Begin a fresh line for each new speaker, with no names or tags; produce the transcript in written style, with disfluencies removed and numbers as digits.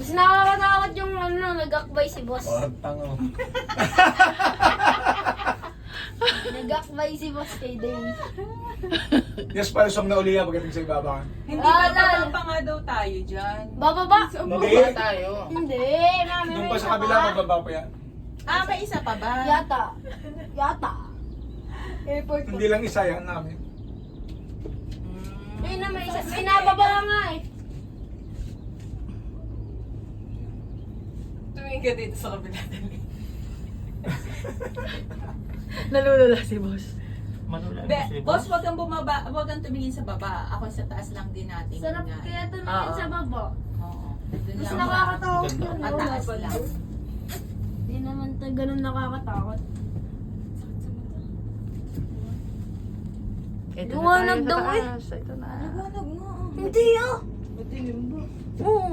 Mas nakakatakot yung ano, nag-akbay si boss.
Parang tango.
Nag-akbay si boss kay Dave.
Yes, para siyang nauliya pagdating sa ibaba.
Hindi
Ah,
ba
lalo.
pa nga daw tayo dyan?
Bababa?
Hindi.
tayo.
Hindi, mami.
Doon
may
pa
isa
sa kabila, magbaba pa yan.
May isa pa ba?
Yata. Yata. Airport ko.
Hindi lang isa yan namin.
Ayun na, may isa. May nababa nga eh.
Tumingin ka dito sa kabila.
Nalulula si boss. Manula
Boss, wag kang bumaba, wag kang tumingin sa baba. Ako sa taas lang din natin.
Sarap
Ganyan.
kaya tumingin
Oo.
sa baba.
Oo. Doon
Mas
lang.
nakakatakot
Ganda.
yun.
Mataas lang.
Hindi naman ganun nakakatakot.
Ito
Liwanag
na
daw
tayo
eh.
sa taas. Ito na.
Liwanag nga.
Hindi ah. Oo.